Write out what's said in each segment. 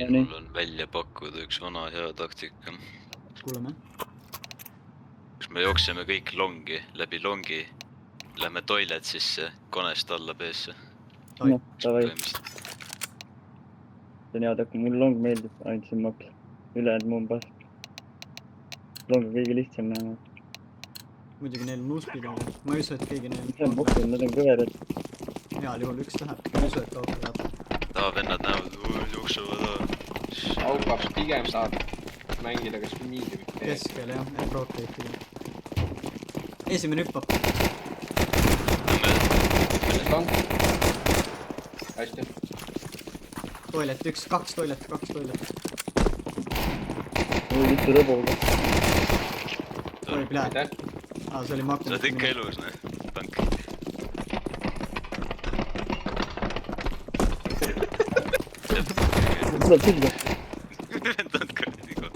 Mul on välja pakkuda üks vana hea taktika. Kuuleme. Kus me jookseme kõik longi, läbi longi. Lähme toilet sisse, konest alla B-sse. No, davai. See on hea takk, mul long meeldib, ainult see maps. Ülejäänud muu on pask. Long on kõige lihtsam näha. Muidugi neil on nuuspid, aga ma ei usu, et keegi neil... See on boksil, nad on kõverad. Heal juhul üks läheb, ma ei usu, et auto läheb. Vennad näevad, jooksevad. Aukaps pigem saab mängida kas või miidi. Keskel jah, ja rotate pigem. Esimene hüppab. Long. Hästi. Toilet, kaks toilet. Või vittu rõboga. Oi, plää. See oli maku. Sa oled ikka elus, ne? Tank. Tuleb silda. Tank oli nii kohe.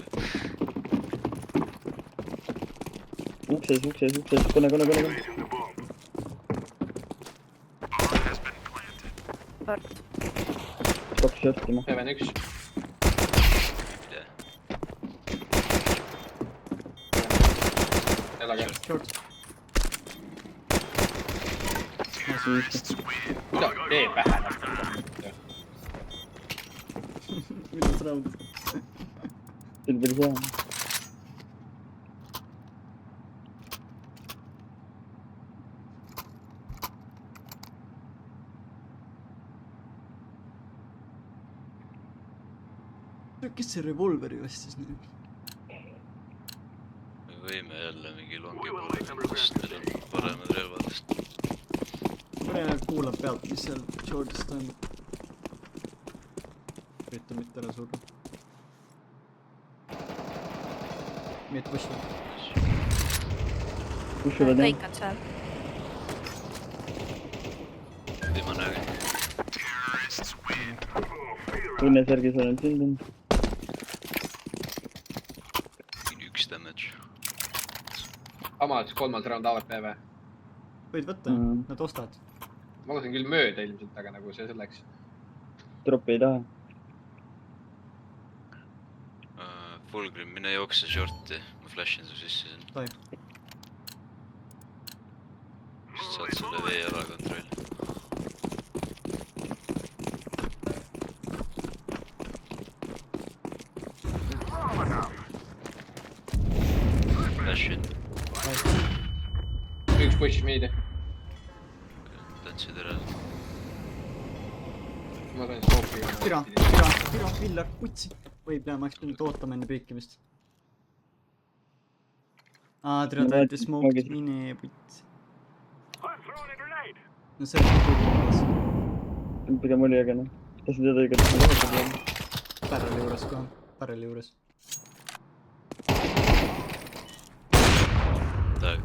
Ukses, kone. Kaks shorti ma. Heaven üks. Elage. Short. Mida? Tee pähe. Milles round? See oli päris hea. Kes see revolveri ostis nüüd? Me võime jälle mingi longi poole, sest meil on paremad relvadest. Mure kuulab pealt, mis seal shortis toimub. Üritan mitte ära surra. Meet push'i. Push'ivad jah. Kõik on seal. Viimane äge. Õnnesärgis olen sildim. Üks damage. Samas kolmas round AWP või? Võid võtta, nad ostavad. Ma lasen küll mööda ilmselt, aga nagu see selleks. Droppi ei taha. Fulgrim, mine jookse shorti. Ma flashin su sisse siin. Toib. Saad selle vee ala kontrolli. Flashin. Üks push'is meidi. Tantsid ära. Ma sain soopi. Tira, Villar, kutsi. Või pea, ma oleks pidanud ootama enne peikimist. Tira täiti smoke, mine puts. No see on kuulmas. Pigem oli äge, noh. Tasin teda õigelt. Pärreli juures kohe, pärreli juures.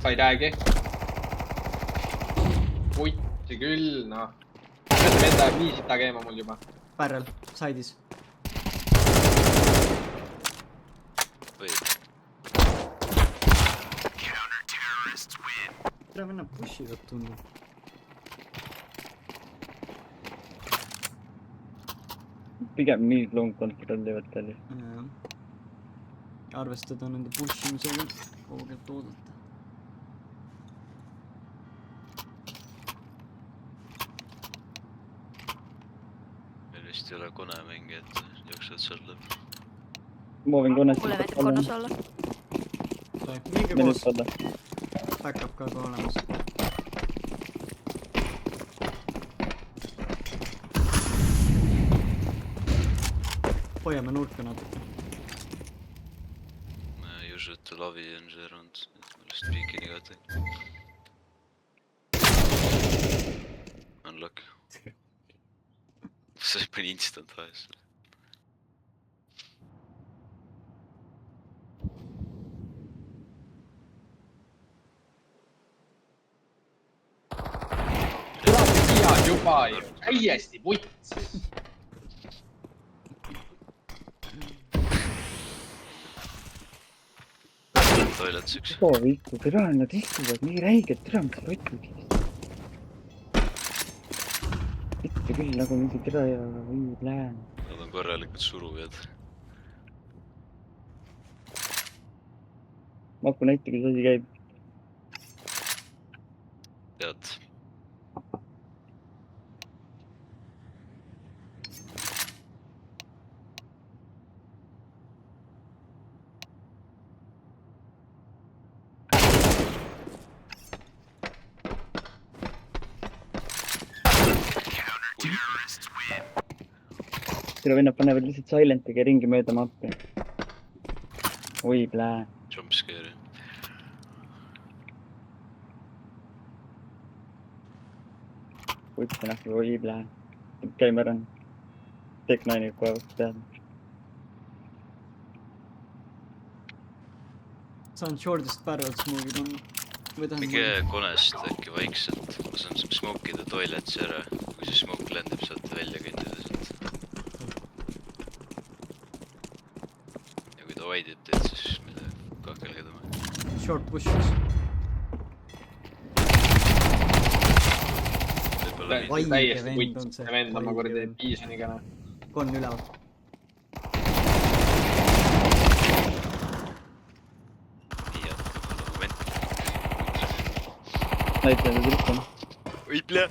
Sai tag'i. Putti küll, noh. Venda viisid tageema mul juba. Pärrel, saidis. Võib. Tere venna pushivad tundub. Pigem nii long kontrollivad tal. Arvestada nende pushimisega, kaugelt oodata. Meil vist ei ole kone mingi, et jooksevad seal läbi. Ma võin konest. Mulle meeldib konnas olla. Minge koos, backup ka olemas. Hoiame nurka natuke. Usually to lobby on see rond, et ma lihtsalt piikini kaotan. Unlock. See pani instant vahest. Kurat, juba ju. Täiesti vutsis. Toilets üks. Vittu, tere, nad istuvad nii räiged, tere, mis rotid. Vittu, mitte küll nagu mingi türa ja oi plään. Nad on korralikud surujad. Maku näita, kuidas asi käib. Tead. Türa vennad panevad lihtsalt silentiga ringi mööda mappi. Oi plään. Jumpscare. Kutse nähku, oi plään. Käime ära. Tech 9-i kohe vastu teada. saan short'ist barrel smoke'i panna. Või minge konest äkki vaikselt. Ma saan smoke ida toiletsi ära. Kui see smoke lendib, saate välja kõndida sealt. Ja kui ta vaidib teed, siis mida kakelge tema. short push'is. Võib-olla Vaid- viid. täiesti vend on kutt see. vend oma Vaid- kuradi Bisoniga. Kon üleval. Nii hea moment. Näita nüüd rikku. Oi, plää!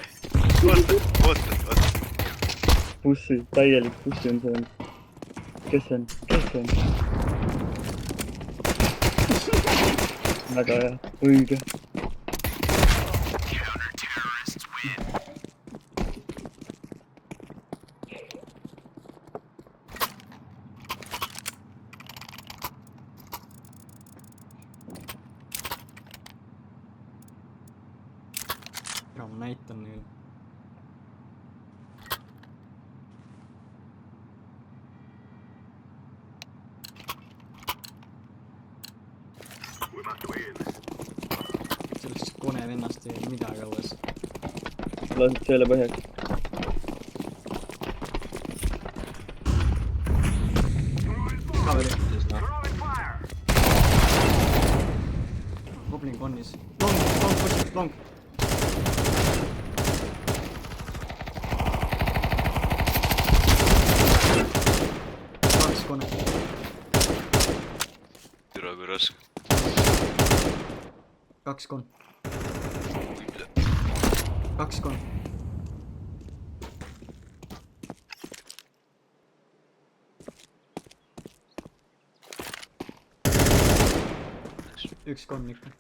Oota. Pussi, täielik pussi on see. Kes see on? Väga hea, õige. ja ma näitan neile. sellest kone vennast ei olnud midagi alles. Lasid selle põhjaks. Kaveri. noh, Goblin konnis. Long push, long. Kaks kone. Türa kui raske. Kaks kon. Kaks kon. Üks kon ikka.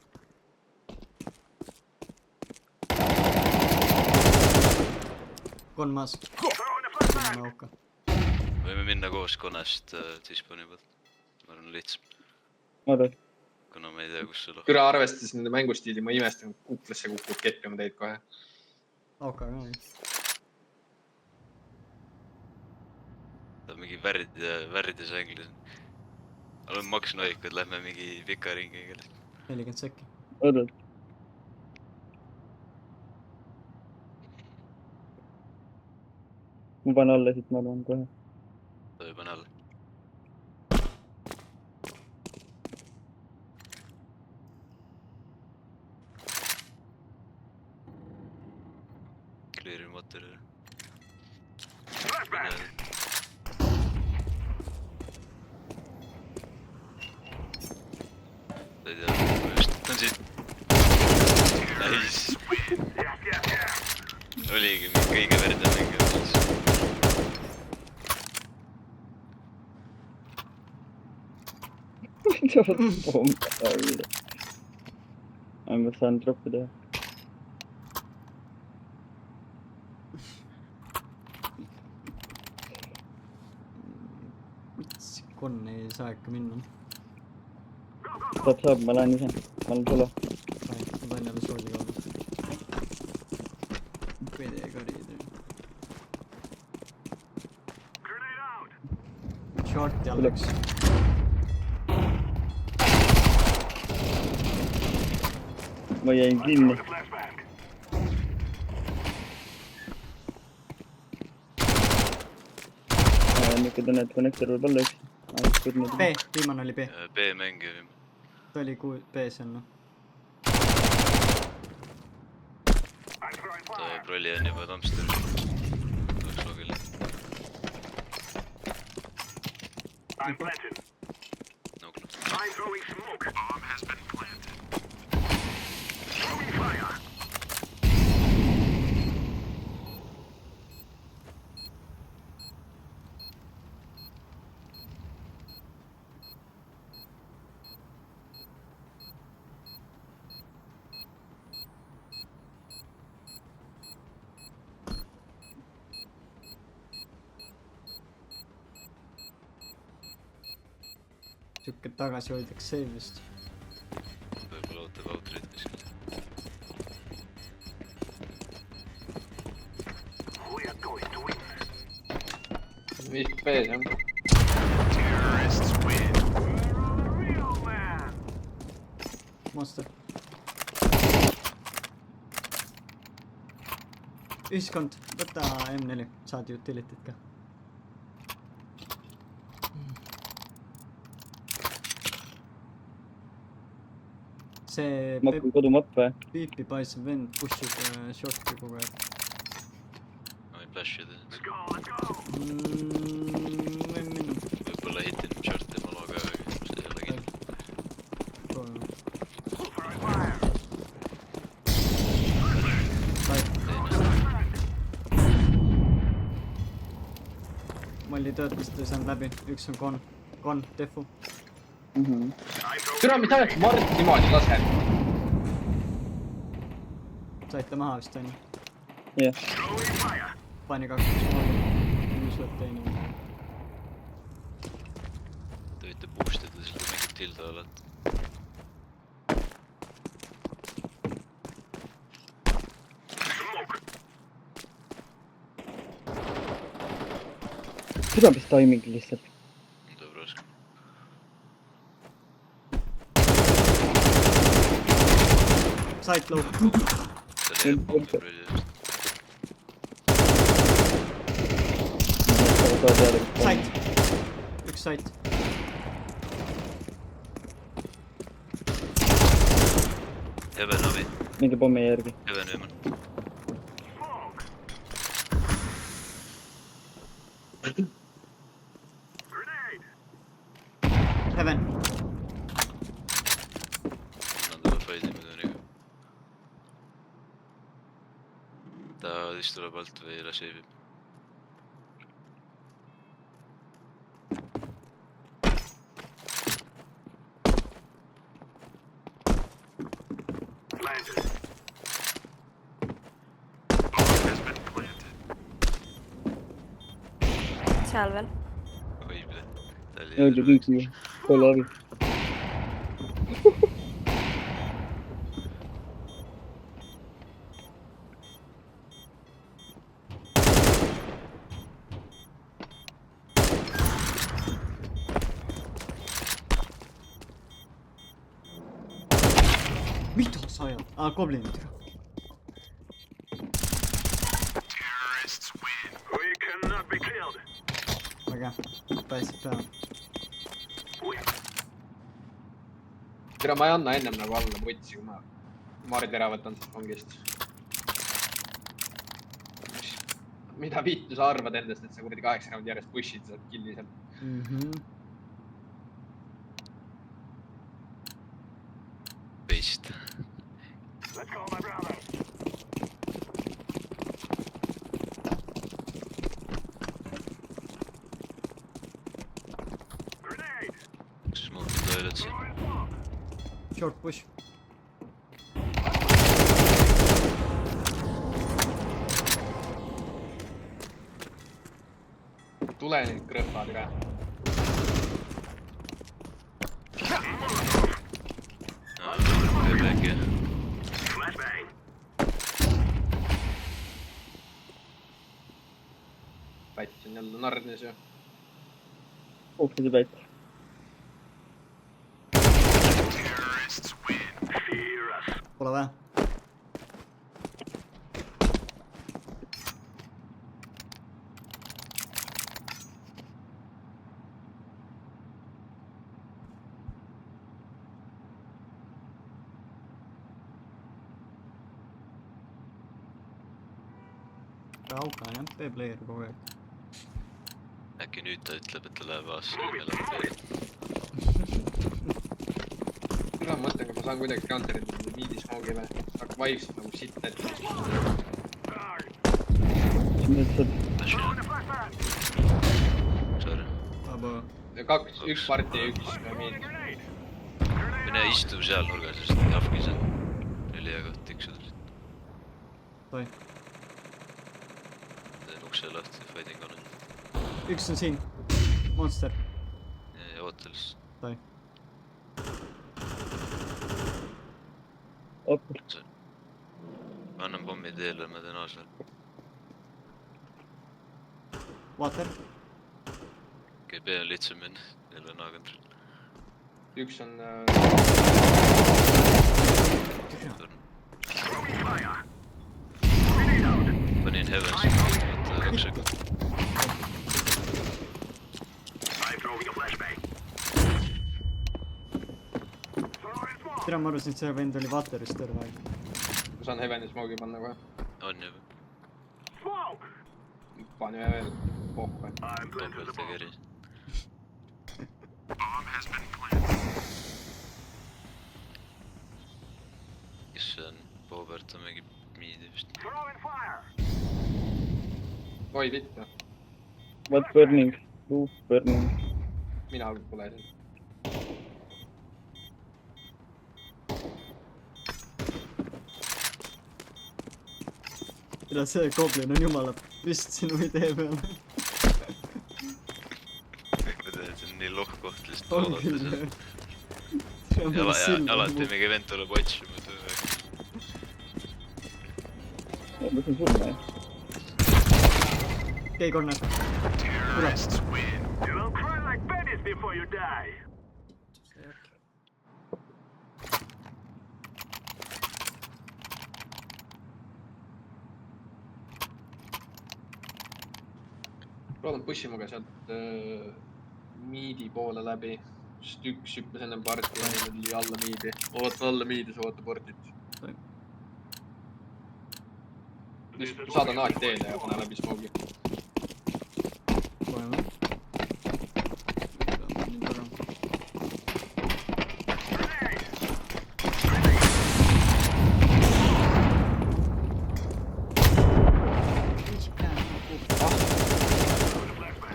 Kon maas. Auka. Võime minna koos konest T-spawni pealt. Ma arvan lihtsam. Oota, Kuna ma ei tea, kus sul on. küll arvestades nende mängustiili, ma imestan, kuklasse kukub keppima teid kohe. Auka ka jah. Ta on mingi värrides änglis. Olen Max Noikud, lähme mingi pika ringiga. 40 sekki. oota. Ma panen alla siit, ma arvan kohe. Ta juba on all. Clear'in materjali. Ta ei tea, just, ta on siin. Nice. Oligi kõige värdem mingi üldse. Ma saan droppi teha. Kon ei saa ikka minna. Saab, ma lähen ise. Ma olen solo. Ma panen jälle sooli kaudu. PD kariid. Short jälle üks. Ma jäin kinni. Niuke tunne, et connector võib olla üks. B, viimane oli B. B-mängija. Ta oli B-s on noh. Ta prolli on juba Tomster. Nukla. Siuke tagasihoidlik save vist. Võib-olla ootab autorit kuskil. Vist B-s jah. Monster. Ühiskond, võta M4, saad utility't ka. See Mapp on kodumapp või? piipi paistab vend pushib short'i kogu aeg. Ma võin flash'ida. Võin minna. Võib-olla hitin short'i molo ka, aga see ei ole kindel. Proovime. Molli töötast ei saanud läbi, üks on kon, defu. Türa, mis sa oled Mart niimoodi lased? Saite maha vist onju? Jah. Pani 2 molli, mis võt teine. Te võite boost ida seda mingit tilda alati. Seda mis timing lihtsalt. Tuleb raske. Side low. Selle jääb pommi prolli just. Side. Üks side. Heaven abi. Mingi pommi järgi. Heaven võimal. Heaven. Annan talle faili midagi. Ta vist tuleb alt või lasib. Seal veel. Võib jah. Jõudnud üksi kolla abi. Mida sa ajad? Goblinid. Väga hea, pääsid peale. Türa, ma ei anna ennem nagu alla putsi, kui ma Marid ära võtan siit fongist. Mida vittu sa arvad endast, et sa kuradi 8 raundi järjest push'id sealt killi sealt? Beist. Smoke toilet siin. Short push. Tule nüüd krõhvad üle. PBG. Pätt on jälle narnis ju. Ohvide pätt. Pole vaja. Rauka jah, B-player kogu aeg. äkki nüüd ta ütleb, et ta läheb aastasse nimele veel. Mina mõtlen, kui ma saan kuidagi counter'ida miidi smoke'i või. Hakkab vaivsib nagu sitt ette. Sorry. Aba. Üks parti ja üks miidis. Mine istu seal nurgas, sest Afgis on ülihea koht tiksuda. Toi. Teen ukse lahti, fighting on. Üks on siin. Monster. Ja oota lihtsalt. Toi. Ma annan pommi teele, ma teen aasel. Water. Okei, B on lihtsam minna. Jälle on A-kontroll. Üks on... Panin Heavens. Võtta 2 sekund. Tere, ma arvasin, et see vend oli Waterist terve aeg. Ma saan Heaveni smoke'i panna kohe. On juba. Pane veel pohve. Topelt ja keris. Kes see on? Boobert on mingi miidi vist. Oi vittu. What burning? Roof burning. Mina pole siin. Tere, see goblin on jumala vist sinu idee peal. Ma tean, et see on nii loh koht lihtsalt On oodata küll, seal. jah. Tere, mul silm on Alati mu- mingi vend tuleb otsima. Ma saan surma, jah. Gay corner. Tule. Loodan pushima ka sealt miidi poole läbi. Sest üks hüppas enne parti ja nüüd oli alla miidi. Ootan alla miidi, sa oota portit. Toi. Lihtsalt saadan aeg teele ja pane läbi smoke'i. Loeme. Nii tore.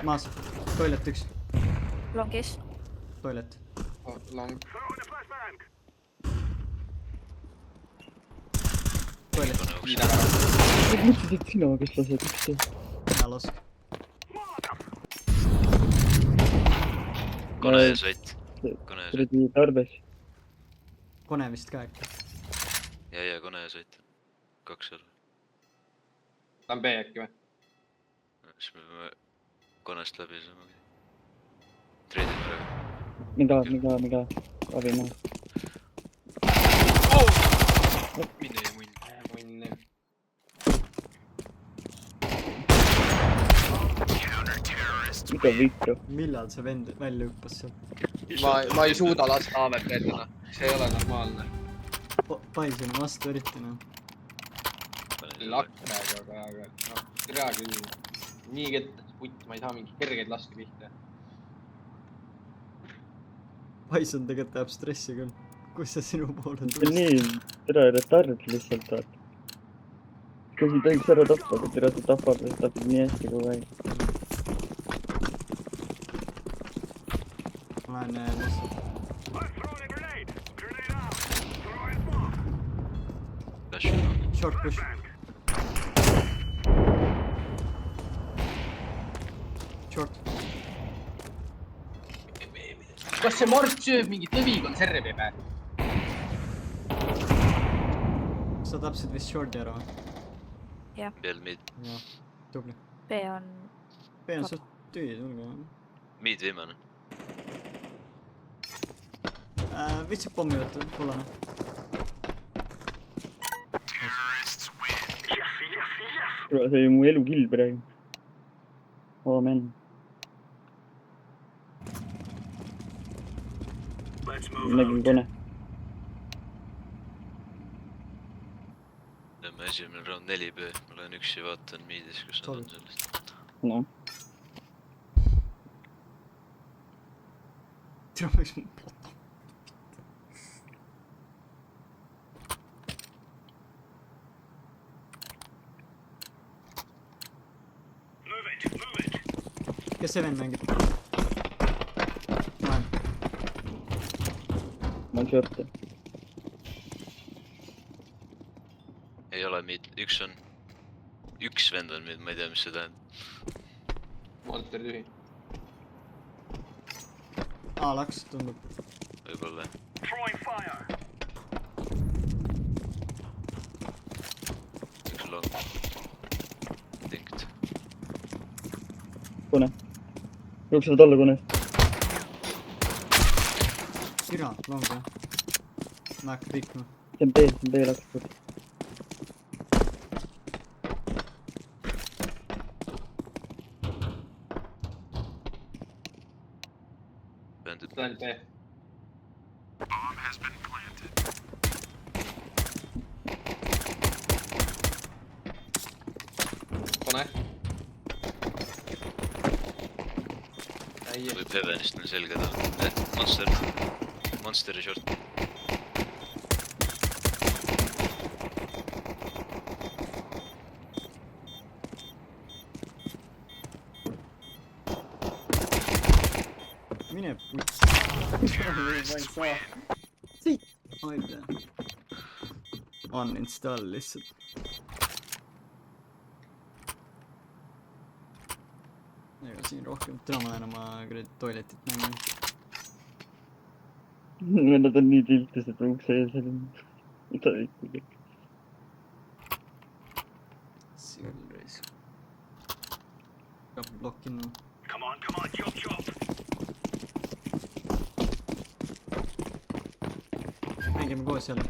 Maas. Toilet üks. Longis. Toilet. Long. Toilet. Nii taga. Mis mõtlesid, et sina, kes lased ükste? Hea lask. Kone ja sott. Kone ja sott. Kuradi tarbes. Kone vist ka äkki. Ja kone ja sott. 2 seal. Ta on B äkki või? Siis me peame konest läbi saama. Treidime ära. Miga. Abi maha. Mine ja munn. Munni. Miga vittu. Millal see vend välja hüppas seal? Ma ei suuda lasta aavet veetada. See ei ole normaalne. Paisini vastu eriti noh. Lakkega, aga noh, tea küll. Nii kettas putt, ma ei saa mingi kergeid laske pihta. Pais on tegelikult ajab stressi küll. Kus see sinu poole See on tuli? nii retard lihtsalt, vaat. Kui siin tohiks ära tappa, aga tere ta tapab ja tapab nii hästi kogu aeg. Ma lähen vastu. Flash on. Short push. Short. Kas see Mart sööb mingit lõvikonservi või? Sa tapsid vist short'i ära või? Veel mid. Jah, tubli. B on... B on suht tühi, tulge. Mid viimane. Võtsid pommi võtta, kollane. See oli mu elu kill praegu. Amen. Nägin kone. Lähme esimene round 4B. Ma lähen üksi vaatan midis, kus nad on Sobib. sellest. No. tere, ma läksin plotta. Kes see vend mängib? Näen. Ma olen short'i. ei ole mid, üks vend on mid, ma ei tea, mis see tähendab. Monster tühi. Laks tundub. Võib-olla. Üks long. Tinkt. Kone. Jooksevad alla kone. Kira, long jah. Ma hakkan pikma. See on B laksus. See on B. Kone. Täiesti. Võib Heavenist neil selge taha. Monsteri short. Mine puts. Ma ei saa. Siit. Ma ei tea. Uninstall lihtsalt. Ega siin rohkem. Täna ma lähen oma toiletit mängima. Nad on nii tiltis, et ukse ees oli. Mida ikkagi? See oli reis. Peab blokina. Mängime koos jälle.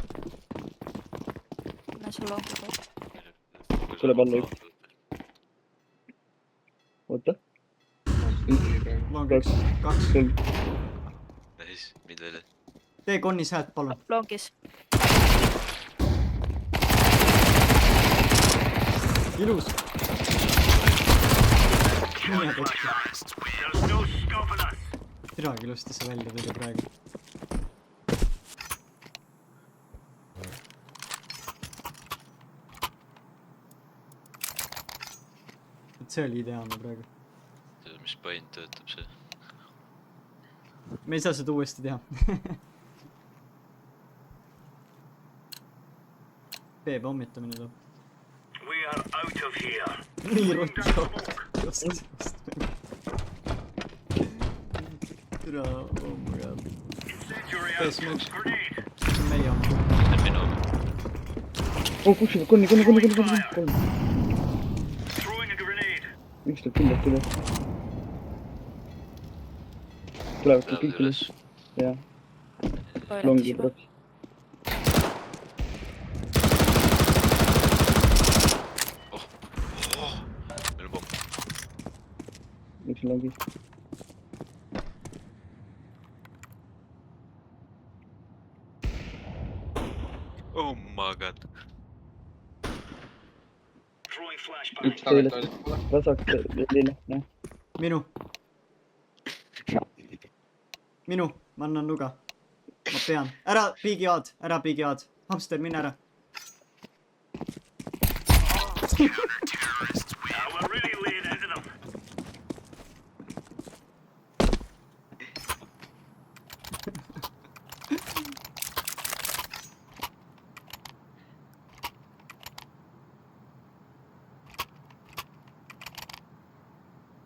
Näe sul on kogu. Tuleb alla üks. Oota. Monster tühi praegu. Long Kaks. 2. Kolm. Nice, mid oli. Tee konnis hääd, palun. Longis. Ilus. Mine tekki. Tiragi ilusti see välja tuli praegu. Et see oli ideaalne praegu. Mis paint töötab see. Me ei saa seda uuesti teha. B pommitamine tuleb. Nii ruttu. Tere, oh my god. B-smoke. See on meie oma. See on minu. Kutsuvad konni. Üks tuleb kindlasti üles. Tulevad Peale kõik üles. üles. Jaa, longi props. Meil on pomm. Üks on longis. Oh my god. Üks tagant oli. Vasak, lille, näe. Minu, ma annan nuga. Ma pean. Ära piigi aad. Hamster, mine ära.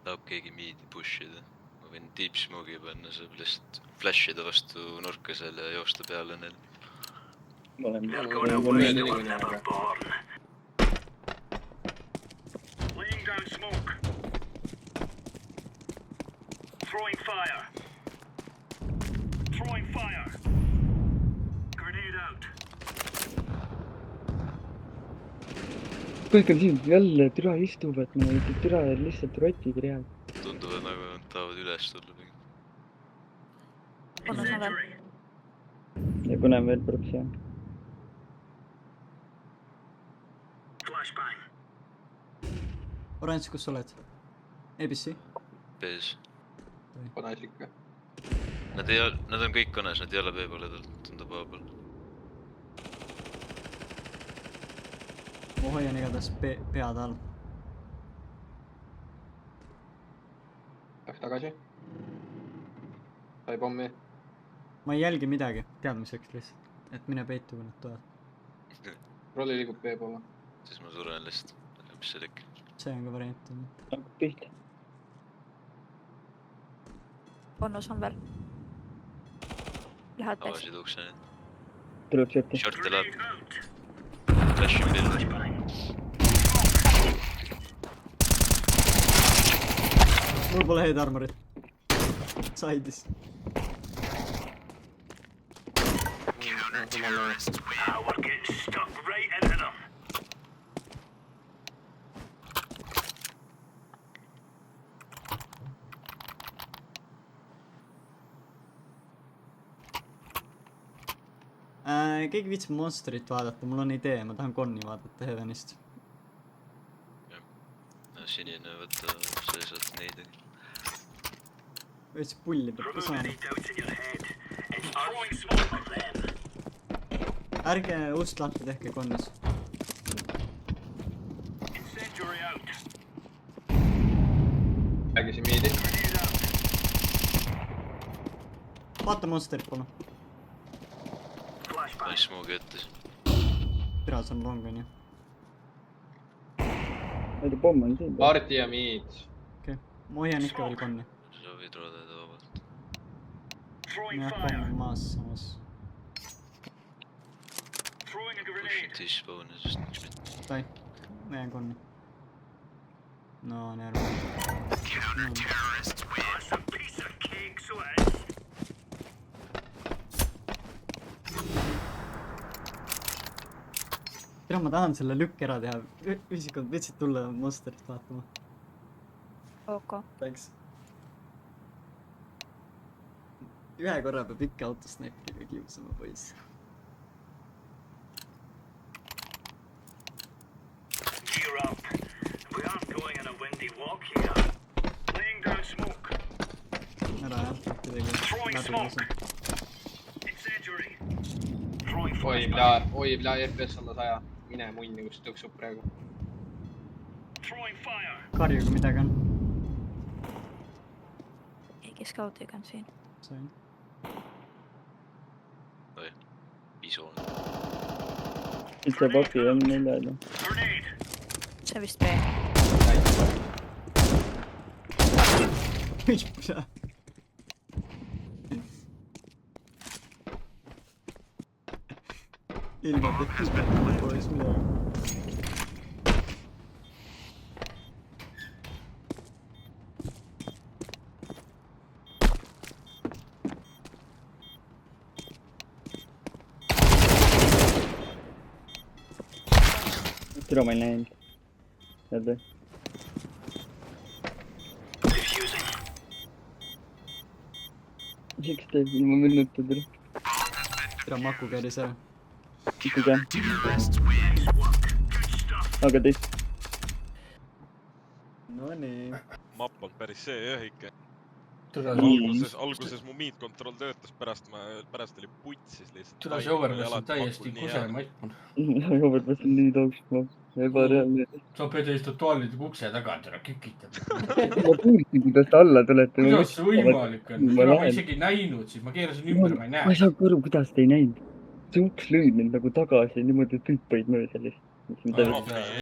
Tahab keegi miidi push ida. Ma võin deep smoke'i panna, saab lihtsalt flash ida vastu nurka seal ja joosta peale neil. Ma olen Mööda niikuinii aga. kõik on siin jälle türa istuvad, ma ei tea, türa lihtsalt rotid real. Tunduvad nagu nad tahavad üles tulla. On veel. Ja kone on veel props jah. Oranž, kus sa oled? ABC? Pees. Kone ikka. Nad on kõik kõnes, nad ei ole B poole tulnud, tundub A pool. ma hoian igatahes pead all. Läks tagasi. Sai pommi. ma ei jälgi midagi, teadmiseks lihtsalt, et mine peitu, kui nad tulevad. Rolli liigub B poole. Siis ma suren lihtsalt, mis see tekib. see on ka variant. hakkab pihta . Bonus on veel . Lähed täis . Avasid ukse nüüd. tuleb sealt . Shorti läheb . Flash on pildi . mul pole head armorit . Saidis . keegi viitsib Monsterit vaadata, mul on idee, ma tahan Konni vaadata Heavenist . Sinine võtta, see saad neid . veits pulli peab ka saama . ärge ust lahti tehke Konnis . Räägisin miidi. vaata Monsterit palun . Ma ei smoogi ette . Piras on long on ju . ma ei tea , pomm on siin . Parti ja miid. okei , ma hoian ikka veel Konni . sa võid roodada vabalt . jah , pomm on maas samas . Push it spawn'i , sest miks mitte . Tai , ma jään Konni . no närv . tere , ma tahan selle lükk ära teha . ühiskond võtsid tulla Monsterit vaatama . OK . Thanks . ühe korra peab ikka autosnaipriga kiusama , poiss . ära jah , kuidagi läbi lasu . oi , FPS alla 100 . mine munni , kus tõksub praegu . karjuga midagi on . keegi skaudiga on siin . sain . oi , pisoon . üldse papi on neljal . see vist B . mis pusa . ilma petita poes midagi . türa ma ei näinud . tead või ? miks teeb ilma münnuta türa ? tere , Maku käris ära . ikkagi jah . aga teist . Nonii . mapp on päris see jah ikka . tule , alguses mu meat control töötas , pärast oli putsis lihtsalt . tule see overpass on täiesti kusematt . Overpass on nii tooks , ebareaalne . sa pead lihtsalt toalidi ukse taga ära kikitab . ma kuulsin , kuidas te alla tulete . kuidas see võimalik on ? ma isegi ei näinud , siis ma keerasin ümber , ma ei ma ei näe . saa aru , kuidas te ei näinud . see uks lõi mind nagu tagasi niimoodi , et hüppaid mööda lihtsalt .